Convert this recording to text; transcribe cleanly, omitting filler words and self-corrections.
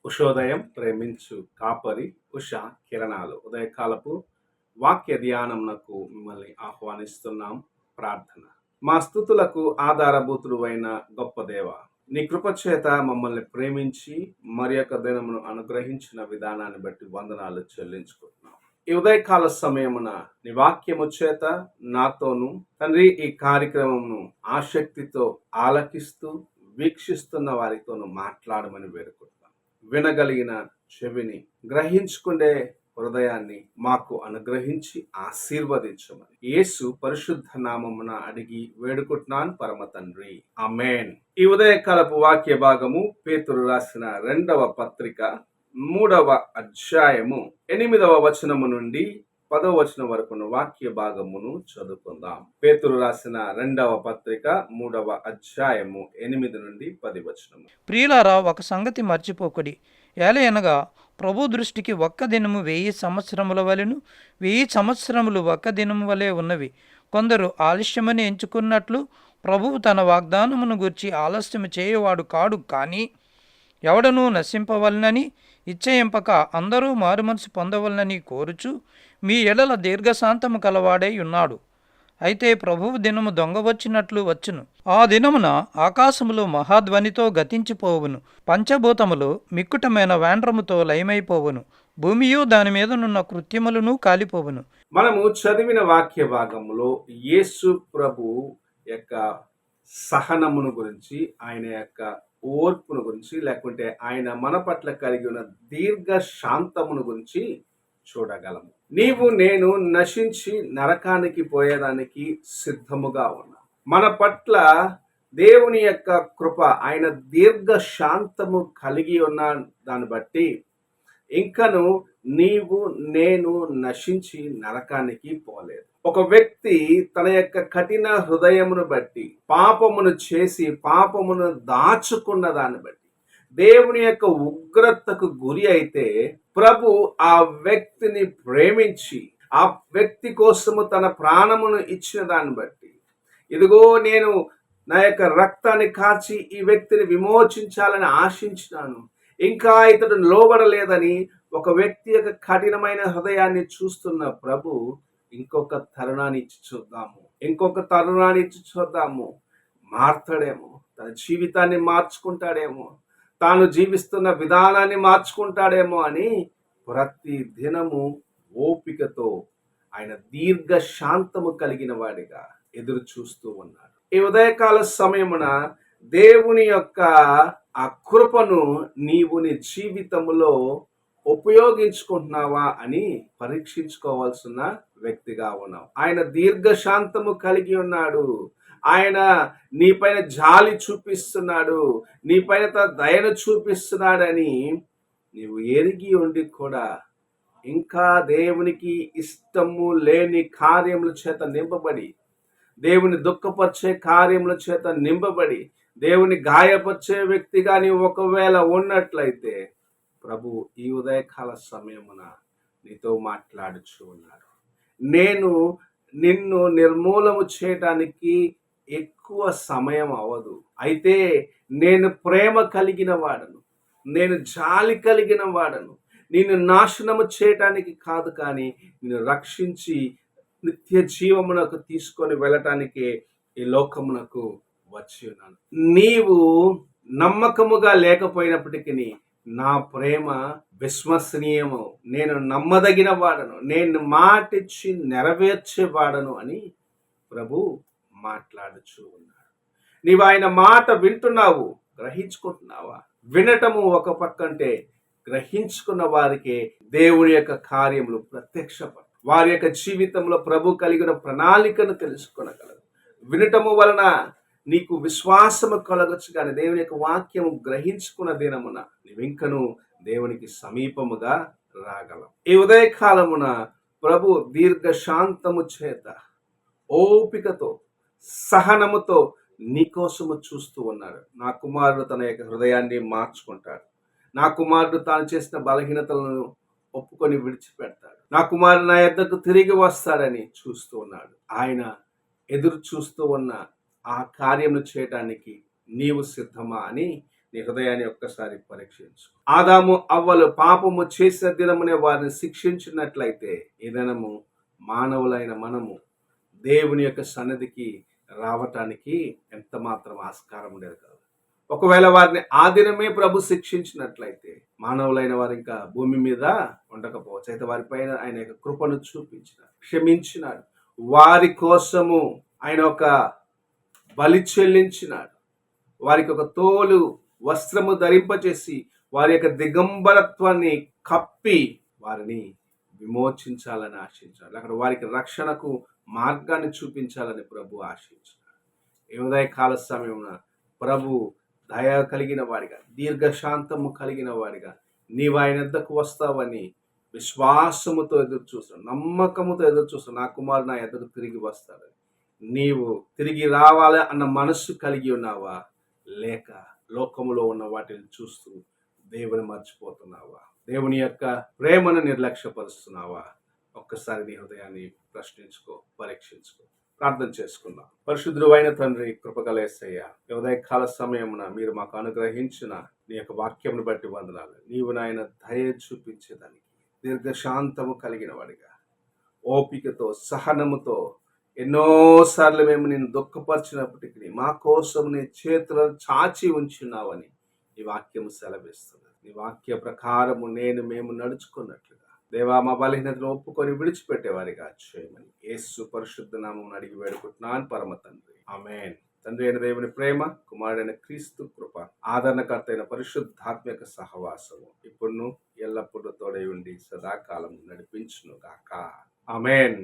ఉషోదయం ప్రేమించు కాపరి ఉష కిరణాలు ఉదయకాలపు వాక్య ధ్యానమునకు మిమ్మల్ని ఆహ్వానిస్తున్నాం. ప్రార్థన. మా స్తుతులకు ఆధారభూతుడు అయిన గొప్ప దేవ, నీ కృపచేత మమ్మల్ని ప్రేమించి మరి యొక్క దినమును అనుగ్రహించిన విధానాన్ని బట్టి వందనాలు చెల్లించుకుంటున్నాం. ఈ ఉదయకాల సమయమున నీ వాక్యము చేత నాతోను తండ్రి ఈ కార్యక్రమమును ఆసక్తితో ఆలకిస్తూ వీక్షిస్తున్న వారితోనూ మాట్లాడమని వేడుకుంటున్నాం. వినగలిగిన చెవిని, గ్రహించుకునే హృదయాన్ని మాకు అనుగ్రహించి ఆశీర్వదించమని యేసు పరిశుద్ధ నామమున అడిగి వేడుకుంటున్నాను పరమ తండ్రి, ఆమేన్. ఈ ఉదయకాలపు వాక్య భాగము పేతురు రాసిన 2వ పత్రిక 3వ అధ్యాయము 8వ వచనము నుండి 10వ వచనం వరకు వాక్య భాగమును చదువుకుందాం. పేతురు రాసిన 2వ పత్రిక 3వ అధ్యాయము 8 నుండి 10 వచనము. ప్రియులారా, ఒక సంగతి మర్చిపోకుడి. ఏలయనగా ప్రభు దృష్టికి ఒక్క దినము 1000 సంవత్సరముల వలెను, 1000 సంవత్సరములు ఒక్క దినము వలె ఉన్నవి. కొందరు ఆలస్యమని ఎంచుకున్నట్లు ప్రభువు తన వాగ్దానమును గూర్చి ఆలస్యము చేయవాడు కాడు. కానీ ఎవడనూ నశింపవలనని ఇచ్చయింపక అందరూ మారుమనసు పొందవలనని కోరుచు మీ ఎడల దీర్ఘశాంతము కలవాడై ఉన్నాడు. అయితే ప్రభువు దినము దొంగ వచ్చినట్లు వచ్చును. ఆ దినమున ఆకాశములు మహాధ్వనితో గతించిపోవును, పంచభూతములు మిక్కుటమైన వేండ్రముతో లయమైపోవును, భూమియు దాని మీదనున్న కృత్యములను కాలిపోవును. మనము చదివిన వాక్య భాగంలో యేసు ప్రభు యొక్క సహనమును గురించి, ఆయన యొక్క ఓర్పును గురించి, లేకుంటే ఆయన మన పట్ల కలిగి ఉన్న దీర్ఘ శాంతమును గురించి చూడగలము. నీవు నేను నశించి నరకానికి పోయేదానికి సిద్ధముగా ఉన్నా. మన పట్ల దేవుని యొక్క కృప, ఆయన దీర్ఘ శాంతము కలిగి ఉన్న దాన్ని బట్టి ఇంకను నీవు నేను నశించి నరకానికి పోలేదు. ఒక వ్యక్తి తన యొక్క కఠిన హృదయమును బట్టి పాపమును చేసి పాపమును దాచుకున్న దాన్ని బట్టి దేవుని యొక్క ఉగ్రతకు గురి అయితే ప్రభు ఆ వ్యక్తిని ప్రేమించి ఆ వ్యక్తి కోసము తన ప్రాణమును ఇచ్చిన దాన్ని బట్టి, ఇదిగో నేను నా యొక్క రక్తాన్ని కార్చి ఈ వ్యక్తిని విమోచించాలని ఆశించినాను, ఇంకా ఇతడు లోబడలేదని ఒక వ్యక్తి యొక్క కఠినమైన హృదయాన్ని చూస్తున్న ప్రభు ఇంకొక తరుణాన్ని ఇచ్చి చూద్దాము, మారుతాడేమో, తన జీవితాన్ని మార్చుకుంటాడేమో, తాను జీవిస్తున్న విధానాన్ని మార్చుకుంటాడేమో అని ప్రతి దినము ఓపికతో ఆయన దీర్ఘ శాంతము కలిగిన వాడిగా ఎదురు చూస్తూ ఉన్నాడు. ఈ ఉదయకాల సమయమున దేవుని యొక్క ఆ కృపను నీవు నీ జీవితంలో ఉపయోగించుకుంటున్నావా అని పరీక్షించుకోవాల్సిన వ్యక్తిగా ఉన్నావు. ఆయన దీర్ఘ శాంతము కలిగి ఉన్నాడు. ఆయన నీపైన జాలి చూపిస్తున్నాడు, నీపైన తన దయను చూపిస్తున్నాడని నీవు ఎరిగి ఉండి కూడా ఇంకా దేవునికి ఇష్టము లేని కార్యముల చేత నింపబడి, దేవుని దుఃఖపరిచే కార్యముల చేత నింపబడి, దేవుని గాయపరిచే వ్యక్తిగా నీవు ఒకవేళ ఉన్నట్లయితే ప్రభు ఈ ఉదయకాల సమయమున నీతో మాట్లాడుచు ఉన్నాడు. నేను నిన్ను నిర్మూలము చేయటానికి ఎక్కువ సమయం అవ్వదు. అయితే నేను ప్రేమ కలిగిన వాడను, నేను జాలి కలిగిన వాడను. నిన్ను నాశనము చేయటానికి కాదు, కానీ నిన్ను రక్షించి నిత్య జీవమునకు తీసుకొని వెళ్ళటానికి ఈ లోకమునకు వచ్చి ఉన్నాను. నీవు నమ్మకముగా లేకపోయినప్పటికీ నా ప్రేమ విశ్వసనీయము, నేను నమ్మదగిన వాడను, నేను మాటిచ్చి నెరవేర్చేవాడను అని ప్రభు మాట్లాడుచూ ఉన్నాడు. నీవు ఆయన మాట వింటున్నావు, గ్రహించుకుంటున్నావా? వినటము ఒక పక్కంటే గ్రహించుకున్న వారికి దేవుని యొక్క కార్యములు ప్రత్యక్షపడు. వారి యొక్క జీవితంలో ప్రభు కలిగిన ప్రణాళికను తెలుసుకొనగలరు. వినటము వలన నీకు విశ్వాసము కలగచ్చు, కానీ దేవుని యొక్క వాక్యము గ్రహించుకున్న దినమున నీవింకను దేవునికి సమీపముగా రాగలవు. ఈ ఉదయకాలమున ప్రభు దీర్ఘ శాంతము చేత, ఓపికతో, సహనముతో నీకోసము చూస్తూ ఉన్నాడు. నా కుమారుడు తన యొక్క హృదయాన్ని మార్చుకుంటాడు. నా కుమారుడు తాను చేసిన బలహీనతలను ఒప్పుకొని విడిచిపెడతాడు. నా కుమారుడు నా యొద్దకు తిరిగి వస్తాడని చూస్తూ ఉన్నాడు. ఆయన ఎదురు చూస్తూ ఉన్న ఆ కార్యము చేయటానికి నీవు సిద్ధమా అని నీ హృదయాన్ని ఒక్కసారి పరీక్షించు. ఆదాము అవ్వలు పాపము చేసిన దినమునే వారిని శిక్షించినట్లయితే ఈ దినము మానవులైన మనము దేవుని యొక్క సన్నిధికి రావటానికి ఎంత మాత్రం ఆస్కారం ఉండేది కాదు. ఒకవేళ వారిని ఆ దినమే ప్రభు శిక్షించినట్లయితే మానవులైన వారు ఇంకా భూమి మీద ఉండకపోవచ్చు. అయితే వారిపైన ఆయన యొక్క కృపను చూపించినాడు, క్షమించినాడు. వారి కోసము ఆయన ఒక బలి చెల్లించినాడు. వారికి ఒక తోలు వస్త్రము ధరింపచేసి వారి యొక్క దిగంబరత్వాన్ని కప్పి వారిని విమోచించాలని ఆశించాడు. అక్కడ వారికి రక్షణకు మార్గాన్ని చూపించాలని ప్రభు ఆశించాడు. ఈ ఉదయకాల సమయమున ప్రభు దయ కలిగిన వాడిగా, దీర్ఘశాంతము కలిగిన వాడిగా నీవు ఆయన యొద్దకు వస్తావని విశ్వాసముతో ఎదురు చూస్తాను, నమ్మకముతో ఎదురు చూస్తాను. నా కుమారుడు నా యొద్దకు తిరిగి వస్తాడని నీవు తిరిగి రావాలి అన్న మనస్సు కలిగి ఉన్నావా? లేక లోకములో ఉన్న వాటిని చూస్తూ దేవుని మర్చిపోతున్నావా? దేవుని యొక్క ప్రేమను నిర్లక్ష్యపరుస్తున్నావా? ఒక్కసారి నీ హృదయాన్ని ప్రశ్నించుకో, పరీక్షించుకో. ప్రార్థన చేసుకుందాం. పరిశుద్ధుడు అయిన తండ్రి, కృపగల యేసయ్య, ఉదయకాల సమయమున మీరు మాకు అనుగ్రహించిన నీ యొక్క వాక్యమును బట్టి వందనాలు. నీవు నాయన దయ చూపించేదానికి, దీర్ఘశాంతము కలిగిన వాడిగా, ఓపికతో, సహనముతో ఎన్నోసార్లు మేము నిన్ను దుఃఖపరిచినప్పటికీ మా కోసం నీ చేతులను చాచి ఉంచున్నావని ఈ వాక్యము సెలవిస్తుంది. నీ వాక్య ప్రకారము మేము నడుచుకున్నట్లుగా దేవా మా బలహీనతను ఒప్పుకొని విడిచిపెట్టేవారిగా చేయమని యేసు పరిశుద్ధ నామమున అడిగి వేడుకుంటున్నాను పరమ తండ్రి, ఆమేన్. తండ్రి అయిన దేవుని ప్రేమ, కుమారుడైన క్రీస్తు కృప, ఆదరణకర్త అయిన పరిశుద్ధాత్మక సహవాసము ఇప్పుడును ఎల్లప్పుడూ తోడై ఉండి సదాకాలం నడిపించును గాక. ఆమేన్.